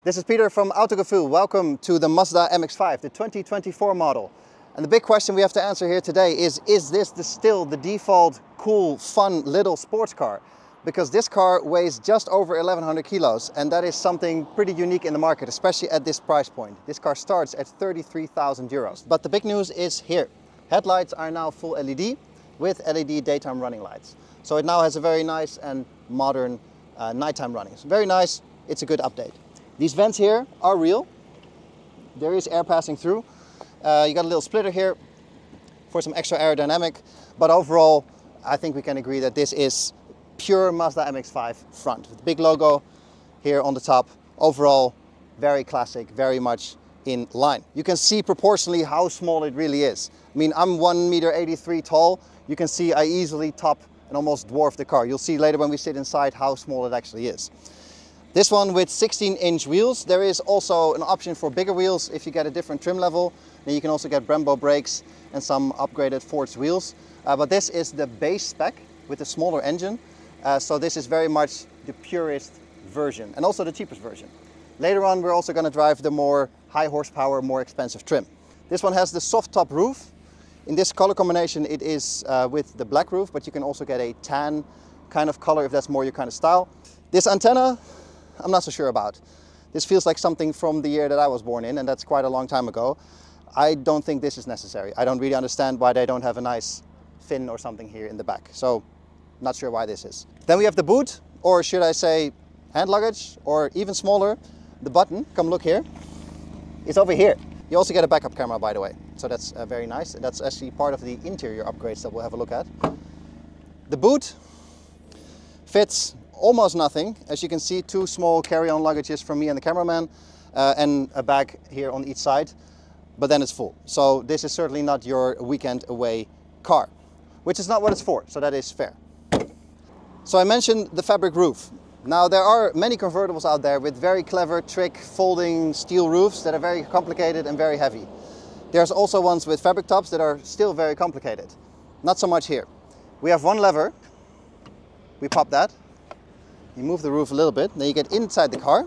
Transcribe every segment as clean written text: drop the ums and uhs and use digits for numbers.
This is Peter from Autogevoel. Welcome to the Mazda MX5, the 2024 model. And the big question we have to answer here today is this still the default, cool, fun little sports car? Because this car weighs just over 1100 kilos, and that is something pretty unique in the market, especially at this price point. This car starts at 33,000 euros. But the big news is here. Headlights are now full LED with LED daytime running lights. So it now has a very nice and modern nighttime running. It's very nice, it's a good update. These vents here are real. There is air passing through. You got a little splitter here for some extra aerodynamic, but overall I think we can agree that this is pure Mazda MX-5 front. With the big logo here on the top. Overall very classic, very much in line. You can see proportionally how small it really is. I mean, I'm 1.83 meters tall. You can see I easily top and almost dwarf the car. You'll see later when we sit inside how small it actually is. This one with 16-inch wheels. There is also an option for bigger wheels if you get a different trim level. Then you can also get Brembo brakes and some upgraded forged wheels. But this is the base spec with a smaller engine. So this is very much the purest version and also the cheapest version. Later on we're also going to drive the more high horsepower, more expensive trim. This one has the soft top roof. In this color combination it is with the black roof, but you can also get a tan kind of color if that's more your kind of style. This antenna, I'm not so sure about. This feels like something from the year that I was born in, and that's quite a long time ago. I don't think this is necessary. I don't really understand why they don't have a nice fin or something here in the back. So, not sure why this is. Then we have the boot, or should I say hand luggage, or even smaller, the button. Come look here. It's over here. You also get a backup camera, by the way. So that's very nice. That's actually part of the interior upgrades that we'll have a look at. The boot fits almost nothing. As you can see, two small carry-on luggages from me and the cameraman, and a bag here on each side, but then it's full. So this is certainly not your weekend away car, which is not what it's for, so that is fair. So I mentioned the fabric roof. Now there are many convertibles out there with very clever trick folding steel roofs that are very complicated and very heavy. There's also ones with fabric tops that are still very complicated. Not so much here. We have one lever, we pop that. You move the roof a little bit, then you get inside the car.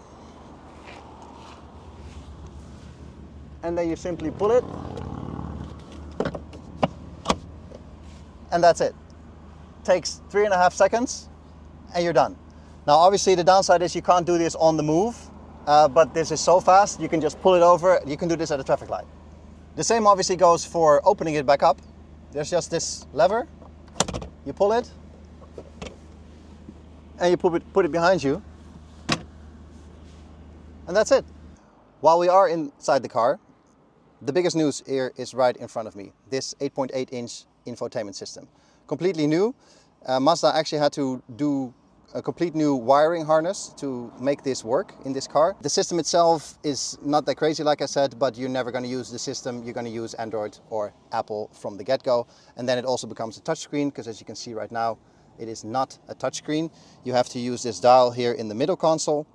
And then you simply pull it. And that's it. Takes 3.5 seconds and you're done. Now obviously the downside is you can't do this on the move, but this is so fast you can just pull it over. You can do this at a traffic light. The same obviously goes for opening it back up. There's just this lever, you pull it, and you put it behind you, and that's it. While we are inside the car, the biggest news here is right in front of me. This 8.8-inch infotainment system. Completely new. Mazda actually had to do a complete new wiring harness to make this work in this car. The system itself is not that crazy, like I said, but you're never going to use the system. You're going to use Android or Apple from the get-go. And then it also becomes a touchscreen, because as you can see right now, it is not a touchscreen. You have to use this dial here in the middle console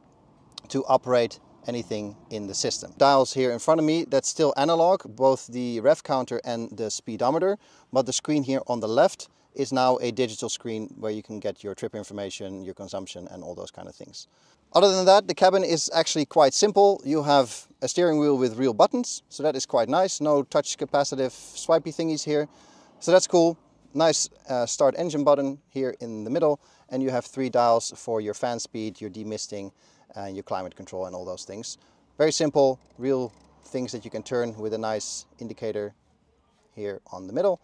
to operate anything in the system. Dials here in front of me, that's still analog, both the rev counter and the speedometer, but the screen here on the left is now a digital screen where you can get your trip information, your consumption, and all those kind of things. Other than that, the cabin is actually quite simple. You have a steering wheel with real buttons, so that is quite nice. No touch capacitive swipey thingies here, so that's cool. Nice start engine button here in the middle, and you have 3 dials for your fan speed, your demisting, and your climate control and all those things. Very simple, real things that you can turn with a nice indicator here on the middle.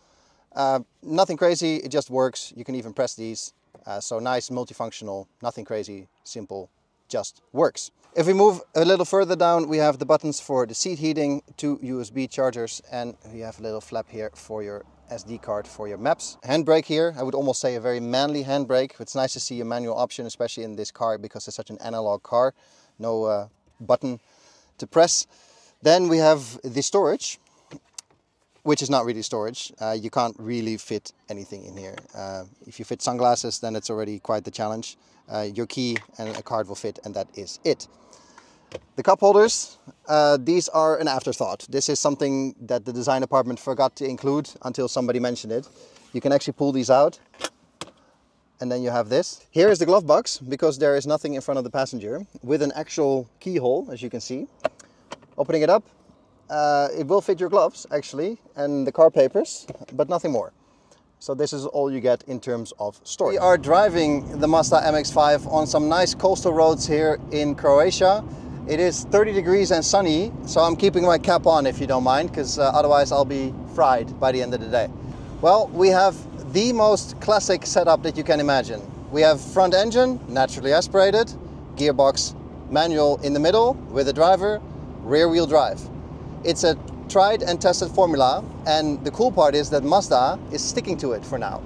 Nothing crazy, it just works. You can even press these. So nice, multifunctional, nothing crazy, simple, just works. If we move a little further down, we have the buttons for the seat heating, 2 USB chargers, and we have a little flap here for your SD card for your maps. Handbrake here, I would almost say a very manly handbrake. It's nice to see a manual option, especially in this car, because it's such an analog car. No button to press. Then we have the storage, which is not really storage. You can't really fit anything in here. If you fit sunglasses, then it's already quite the challenge. Your key and a card will fit, and that is it. The cup holders, these are an afterthought. This is something that the design department forgot to include until somebody mentioned it. You can actually pull these out, and then you have this. Here is the glove box, because there is nothing in front of the passenger, with an actual keyhole, as you can see. Opening it up, it will fit your gloves actually, and the car papers, but nothing more. So this is all you get in terms of storage. We are driving the Mazda MX-5 on some nice coastal roads here in Croatia. It is 30 degrees and sunny, so I'm keeping my cap on if you don't mind, because otherwise I'll be fried by the end of the day. Well, we have the most classic setup that you can imagine. We have front engine, naturally aspirated, gearbox manual in the middle with a driver, rear wheel drive. It's a tried and tested formula, and the cool part is that Mazda is sticking to it for now.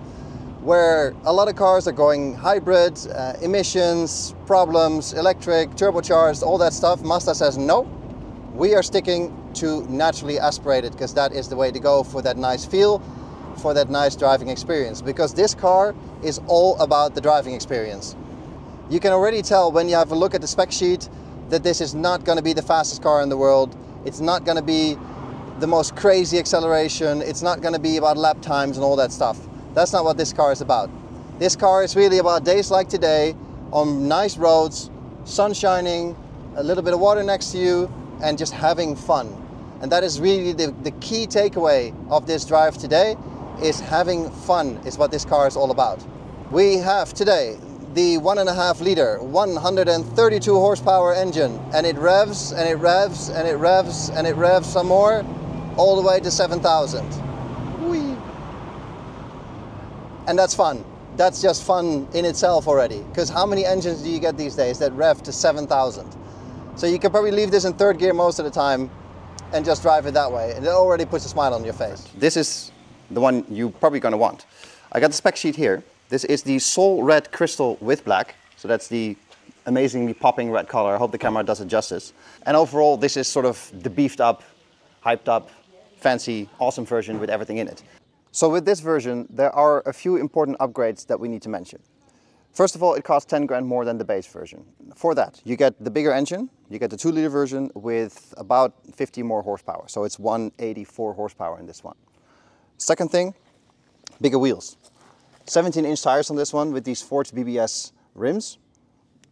Where a lot of cars are going hybrid, emissions, problems, electric, turbocharged, all that stuff, Mazda says no, we are sticking to naturally aspirated, because that is the way to go for that nice feel, for that nice driving experience, because this car is all about the driving experience. You can already tell when you have a look at the spec sheet that this is not going to be the fastest car in the world. It's not going to be the most crazy acceleration. It's not going to be about lap times and all that stuff. That's not what this car is about. This car is really about days like today, on nice roads, sun shining, a little bit of water next to you, and just having fun. And that is really the key takeaway of this drive today, is having fun is what this car is all about. We have today the 1.5 liter, 132 horsepower engine, and it revs and it revs and it revs and it revs some more, all the way to 7,000. And that's fun. That's just fun in itself already, because how many engines do you get these days that rev to 7,000? So you can probably leave this in third gear most of the time and just drive it that way, and it already puts a smile on your face. This is the one you're probably going to want. I got the spec sheet here. This is the Sol Red Crystal with black, so that's the amazingly popping red color. I hope the camera does it justice. And overall, this is sort of the beefed up, hyped up, fancy, awesome version with everything in it. So with this version, there are a few important upgrades that we need to mention. First of all, it costs 10 grand more than the base version. For that, you get the bigger engine, you get the 2 liter version with about 50 more horsepower. So it's 184 horsepower in this one. Second thing, bigger wheels. 17-inch tires on this one with these Forged BBS rims.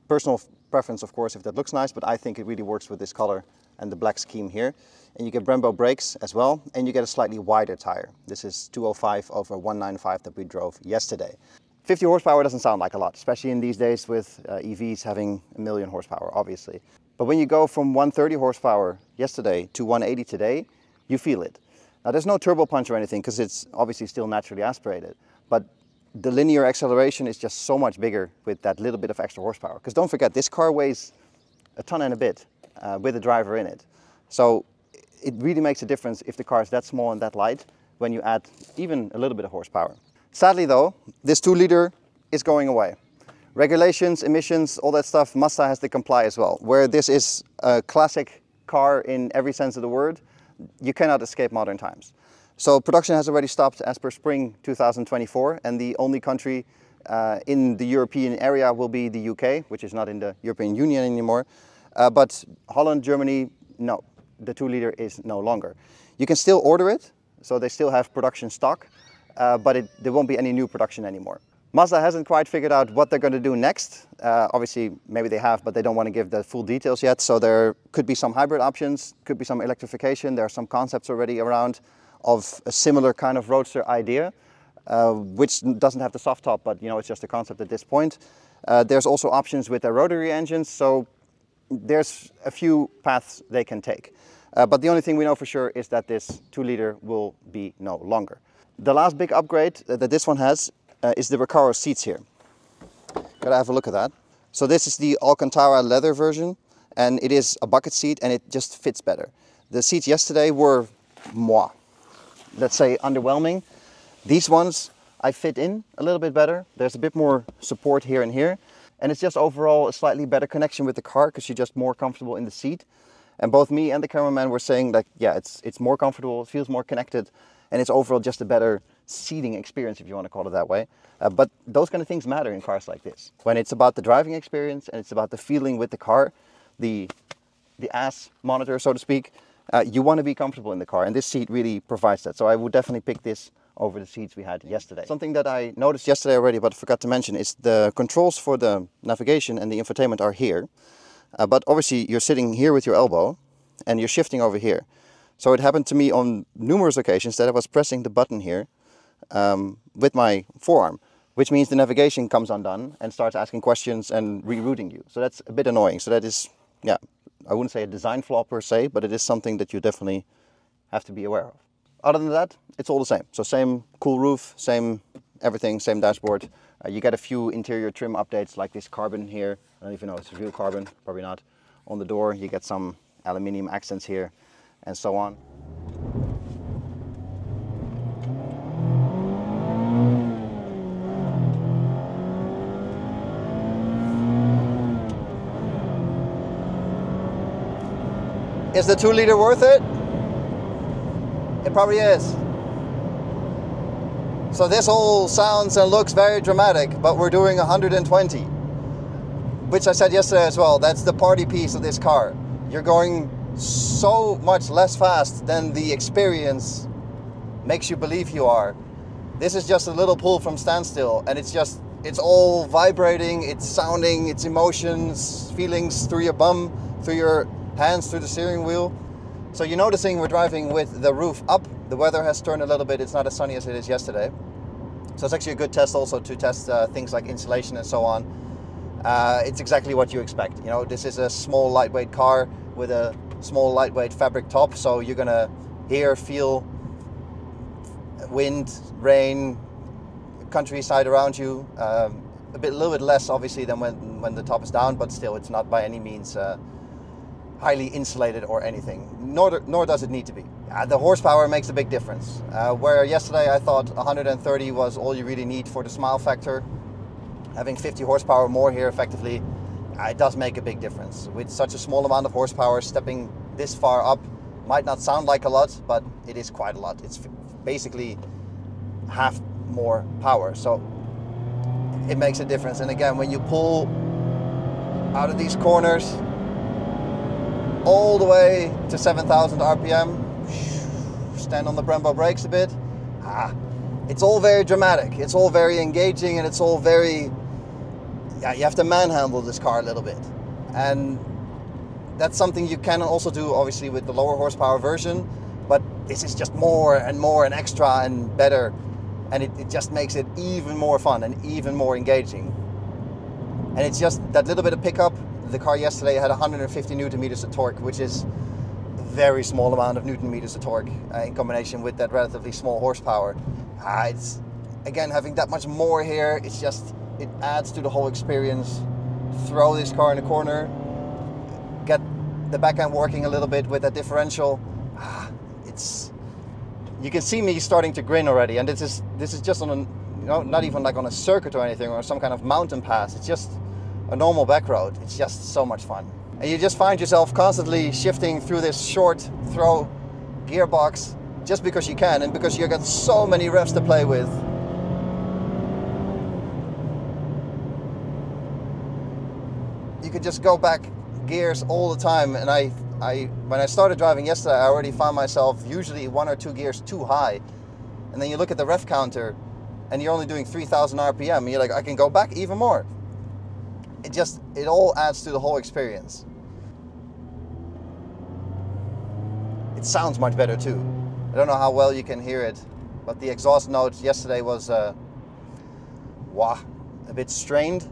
Personal preference, of course, if that looks nice, but I think it really works with this color and the black scheme here. And you get Brembo brakes as well, and you get a slightly wider tire. This is 205 over 195 that we drove yesterday. 50 horsepower doesn't sound like a lot, especially in these days with EVs having 1 million horsepower, obviously. But when you go from 130 horsepower yesterday to 180 today, you feel it. Now there's no turbo punch or anything, because it's obviously still naturally aspirated, but the linear acceleration is just so much bigger with that little bit of extra horsepower. Because don't forget, this car weighs a ton and a bit with a driver in it. So it really makes a difference if the car is that small and that light when you add even a little bit of horsepower. Sadly though, this 2 liter is going away. Regulations, emissions, all that stuff, Mazda has to comply as well. Where this is a classic car in every sense of the word, you cannot escape modern times. So production has already stopped as per spring 2024, and the only country in the European area will be the UK, which is not in the European Union anymore. But Holland, Germany, no, the 2 liter is no longer. You can still order it, so they still have production stock, but there won't be any new production anymore. Mazda hasn't quite figured out what they're going to do next. Obviously, maybe they have, but they don't want to give the full details yet. So there could be some hybrid options, could be some electrification. There are some concepts already around of a similar kind of roadster idea, which doesn't have the soft top, but you know, it's just a concept at this point. There's also options with their rotary engines, so there's a few paths they can take. But the only thing we know for sure is that this 2 liter will be no longer. The last big upgrade that this one has is the Recaro seats here. Gotta have a look at that. So this is the Alcantara leather version, and it is a bucket seat, and it just fits better. The seats yesterday were let's say underwhelming. These ones I fit in a little bit better. There's a bit more support here and here, and it's just overall a slightly better connection with the car because you're just more comfortable in the seat. And both me and the cameraman were saying that, yeah, it's more comfortable, it feels more connected, and it's overall just a better seating experience, if you want to call it that way. But those kind of things matter in cars like this. When it's about the driving experience and it's about the feeling with the car, the ass monitor, so to speak, you want to be comfortable in the car, and this seat really provides that. So I would definitely pick this over the seats we had yesterday. Something that I noticed yesterday already but forgot to mention is the controls for the navigation and the infotainment are here. But obviously you're sitting here with your elbow and you're shifting over here. So it happened to me on numerous occasions that I was pressing the button here with my forearm, which means the navigation comes undone and starts asking questions and rerouting you. So that's a bit annoying. So that is, yeah, I wouldn't say a design flaw per se, but it is something that you definitely have to be aware of. Other than that, it's all the same. So same cool roof, same everything, same dashboard. You get a few interior trim updates like this carbon here. I don't even know if it's real carbon, probably not. On the door, you get some aluminium accents here and so on. Is the 2-liter worth it? It probably is. So this all sounds and looks very dramatic, but we're doing 120. Which I said yesterday as well, that's the party piece of this car. You're going so much less fast than the experience makes you believe you are. This is just a little pull from standstill, and it's all vibrating, it's sounding, it's emotions, feelings through your bum, through your hands, through the steering wheel. So you're noticing we're driving with the roof up. The weather has turned a little bit, it's not as sunny as it is yesterday. So it's actually a good test also to test things like insulation and so on. It's exactly what you expect. You know, this is a small lightweight car with a small lightweight fabric top, so you're gonna hear, feel wind, rain, countryside around you. A little bit less obviously than when the top is down, but still it's not by any means highly insulated or anything, nor does it need to be. The horsepower makes a big difference. Where yesterday I thought 130 was all you really need for the smile factor, having 50 horsepower more here effectively, it does make a big difference. With such a small amount of horsepower, stepping this far up might not sound like a lot, but it is quite a lot. It's basically half more power, so it makes a difference. And again, when you pull out of these corners all the way to 7,000 RPM, stand on the Brembo brakes a bit, it's all very dramatic, it's all very engaging, and it's all very, yeah, you have to manhandle this car a little bit. And that's something you can also do obviously with the lower horsepower version, but this is just more and more and extra and better, and it just makes it even more fun and even more engaging. And it's just that little bit of pickup. The car yesterday had 150 Newton meters of torque, which is a very small amount of Newton meters of torque in combination with that relatively small horsepower. It's, again, having that much more here, it's just, it adds to the whole experience. Throw this car in the corner, get the back end working a little bit with that differential. It's, you can see me starting to grin already, and this is just on a, you know, not even like on a circuit or anything or some kind of mountain pass. It's just a normal back road. It's just so much fun. And you just find yourself constantly shifting through this short throw gearbox just because you can and because you've got so many revs to play with. You could just go back gears all the time, and when I started driving yesterday, I already found myself usually 1 or 2 gears too high. And then you look at the rev counter and you're only doing 3,000 RPM and you're like, I can go back even more. It all adds to the whole experience. It sounds much better too. I don't know how well you can hear it, but the exhaust note yesterday was wah, a bit strained.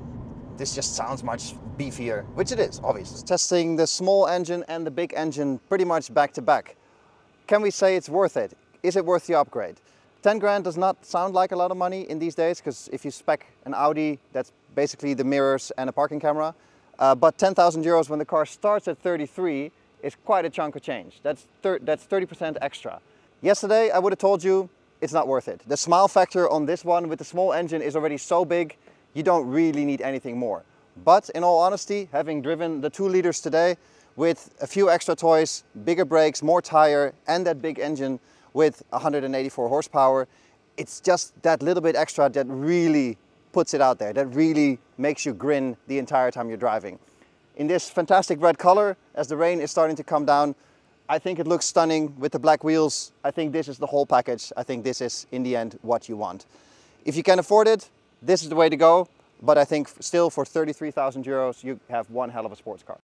This just sounds much beefier, which it is, obviously. Testing the small engine and the big engine pretty much back to back. Can we say it's worth it? Is it worth the upgrade? 10 grand does not sound like a lot of money in these days, because if you spec an Audi, that's basically the mirrors and a parking camera. But 10,000 euros when the car starts at 33 is quite a chunk of change. That's 30% extra. Yesterday, I would have told you it's not worth it. The smile factor on this one with the small engine is already so big, you don't really need anything more. But in all honesty, having driven the 2 liters today with a few extra toys, bigger brakes, more tire, and that big engine with 184 horsepower, it's just that little bit extra that really puts it out there, that really makes you grin the entire time you're driving. In this fantastic red color, as the rain is starting to come down, I think it looks stunning with the black wheels. I think this is the whole package. I think this is, in the end, what you want. If you can afford it, this is the way to go. But I think still for 33,000 euros, you have one hell of a sports car.